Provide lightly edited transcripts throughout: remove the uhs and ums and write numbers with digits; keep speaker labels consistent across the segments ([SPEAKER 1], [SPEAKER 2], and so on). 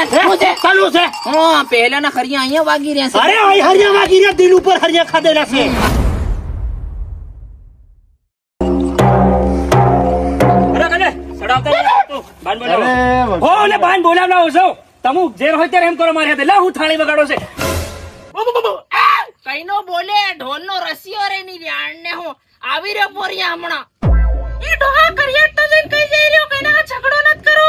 [SPEAKER 1] શું છે
[SPEAKER 2] ચાલુ છે
[SPEAKER 1] હા પહેલાના હરિયા અહીંયા વાગી રહ્યા છે
[SPEAKER 2] અરે આ હરિયા વાગી રહ્યા દિલ ઉપર હરિયા ખાધેલા છે અરે કને સડાવતા તું બાન બોલાવો હો ને બાન બોલાવનાઓ છો તમુ જે હોય ત્યારે એમ કરો મારી હાથે લા હું થાળી વગાડો છે
[SPEAKER 1] કઈનો બોલે ઢોલનો રસિયો રે ની જાણ ને હું આવી રહ્યો પોરિયા હમણાં એ ડોહા કરિયા તો જઈને કઈ જઈ રહ્યો કઈના ઝઘડો નત કરો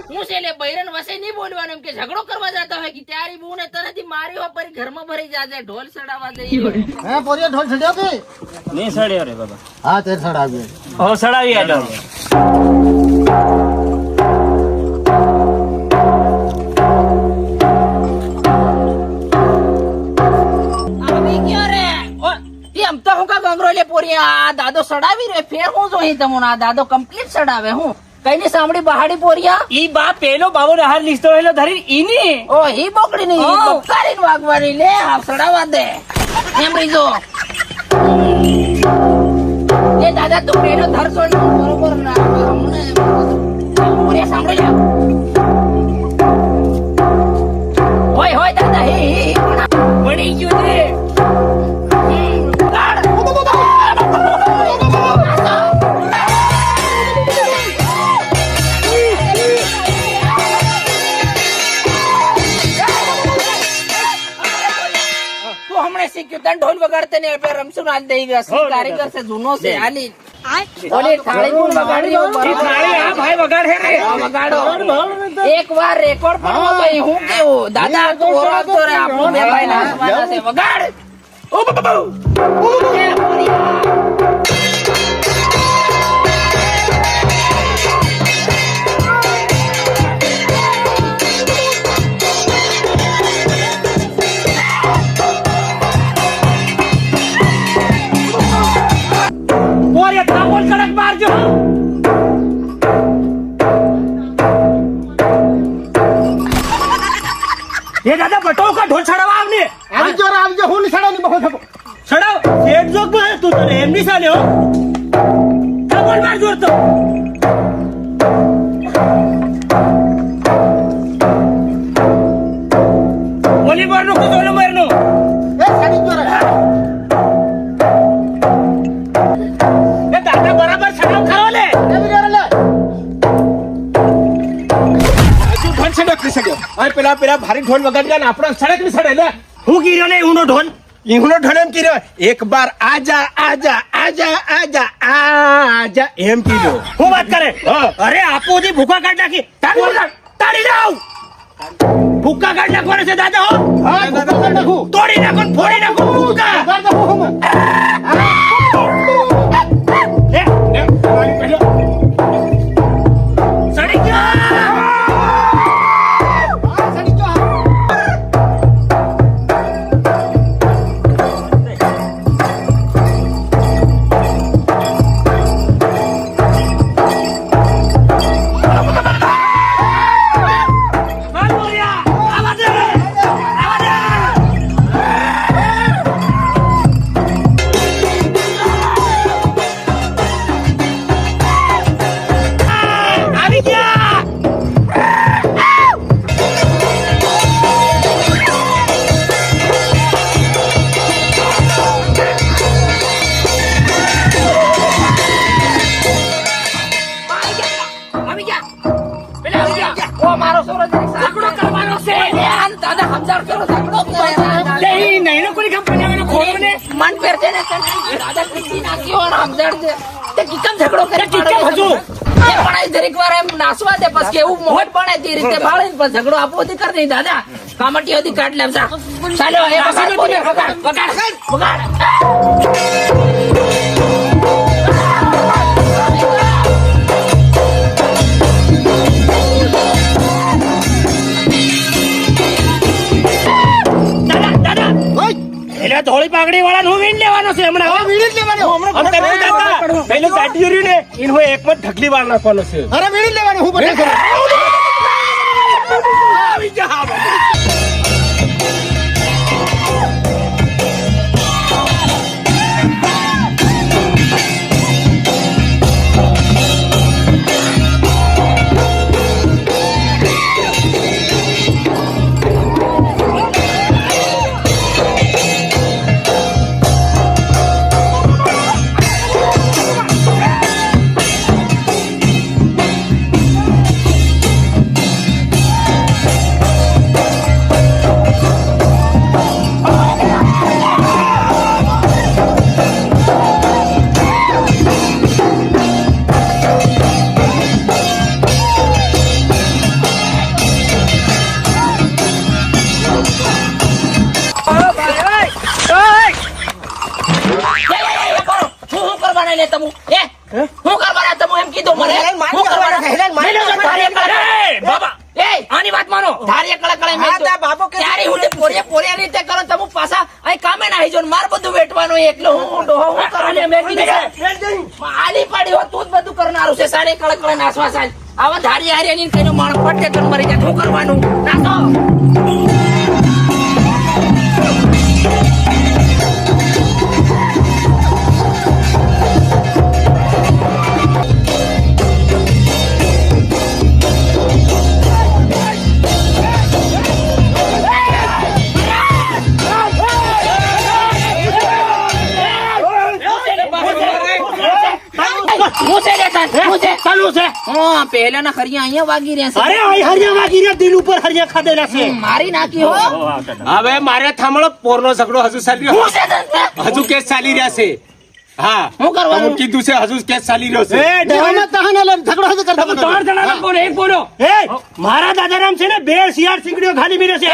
[SPEAKER 1] હું છે લે બૈરન વસે નહીં બોલવાનું એમ કે ઝઘડો કરવા જતા હોય કે તારી બહુ ને તરથી મારી હો પરી ઘરમાં ભરી જાજે ઢોલ સડાવા જઈ
[SPEAKER 3] હે પોરિયા ઢોલ સડ્યો કે
[SPEAKER 2] નહીં સડ્યો રે બાબા
[SPEAKER 3] હા તે સડાવ્યો
[SPEAKER 2] હો સડાવી આલો
[SPEAKER 1] આવી ગયો રે ઓ એમ તો હું કા ગંગરો લે પોરિયા આ દાદો સડાવી રે ફેર હું જોઈ તમને આ દાદો કમ્પ્લીટ સડાવે હું કઈની સાંભળી બહાડી પોરિયા
[SPEAKER 2] ઈ બા પેલો બાબો હાર લીસ્તો હેલો ધરી ઈની
[SPEAKER 1] ઓ હી બોકડી ની બકારીને વાગવાની લે આ સડાવા દે એમ રીજો એ દાદા તું પેલો ધર છોડ બરોબર ના હમણે પોરિયા સાંભળી લે હોય દાદા હી
[SPEAKER 2] વળી ગયો ને
[SPEAKER 1] ઢોલ વગાડતે ને આપણે રમશું આજ દઈ ગયા કારીગર છે જૂનો છે આલી ઓલી થાળી કોણ વગાડી
[SPEAKER 2] થાળી આ ભાઈ વગાડે રે
[SPEAKER 1] વગાડો એકવાર રેકોર્ડ કરવો તો હું કેવું દાદા તું ઓરતો રે આપણો બે ભાઈ નાચવાના છે વગાડ ઓ બાબા
[SPEAKER 2] કડક મારજો એ દાદા બટો કા ઢોલ છડાવા આવને
[SPEAKER 3] આવજો હું નિશાળાની બહુ થકો
[SPEAKER 2] છડાવ એક જોક માં તું તને એમ ની સાલ્યો થાપોલ માર જોરતો ઓલી મારનો કુદોલો મારનો
[SPEAKER 3] એ સાડી જોર
[SPEAKER 2] બરાબર છડાવ ખરો લે પેલા ભારી ઢોલ વગાડ્યા ને આપણો સડક ની સડે લે હું કીર્યો ને ઊનો ઢોલ ઈંગનો ઢોલ એમ કીર્યો એક બાર આજા આજા આજા આજા આજા એમ કીર્યો હું વાત કરે અરે આપો દી ભૂકા કાઢ નાખી તાળી જાવ ભૂકા કાઢ નાખવાનો છે દાદા હો તોડી નાખો ફોડી નાખો ભૂકા સડી ગયા નાસવા દે પછી કેવું મોહટ પડે તે રીતે ભાળે પછી ઝઘડો આપવો થી કરી દઈ દાદા કામટીઓ થી કાઢ લેવજા ચાલો એ વગાડ ધોળી પાઘડી વાળા નું વીણ લેવાનો છે હમણાં
[SPEAKER 3] વીણી જ લેવાનો
[SPEAKER 2] પહેલું કાઢી રહ્યું ને એનો એક માં ઢગલી વાર નાખવાનો છે
[SPEAKER 3] અરે વીણી જ લેવાનો હું બધા
[SPEAKER 2] આવી જા
[SPEAKER 1] મારો એકલો હું ડોહો હું કરવાનો મેં કીધું આલી પડી હોત તું જ બધું કરનારું છે સાડે કળકળે નાસવા સાલ આવા ધારી હારી ની કઈનો માણસ પટ્ટે તો મરી જાય શું કરવાનું નાસો હું છે રે તાન હું છે
[SPEAKER 2] ચાલુ છે
[SPEAKER 1] હા પહેલાના ખરિયા અહીંયા વાગી રહ્યા છે
[SPEAKER 2] અરે આ હરિયા વાગી રહ્યા દિલ ઉપર હરિયા ખાધેલા છે
[SPEAKER 1] મારી નાખી હો
[SPEAKER 2] હવે મારે થાંભળો પોરનો ઝઘડો હજુ ચાલી
[SPEAKER 1] હું
[SPEAKER 2] રહ્યો
[SPEAKER 1] છે તને
[SPEAKER 2] હજુ કેસ ચાલી રહ્યા છે હા
[SPEAKER 1] શું કરવાનું?
[SPEAKER 2] હું કીધું છે હજુ કેસ ચાલી રહ્યો છે
[SPEAKER 3] ડોહામાં તહાને લઈને ઝઘડો હજુ કરતા
[SPEAKER 2] તમે ત્રણ જણાના બોલો એક બોલો એ મારા દાદારામ છે ને 2 શિયાળ ચીકડીઓ ખાલી મેળ્યો છે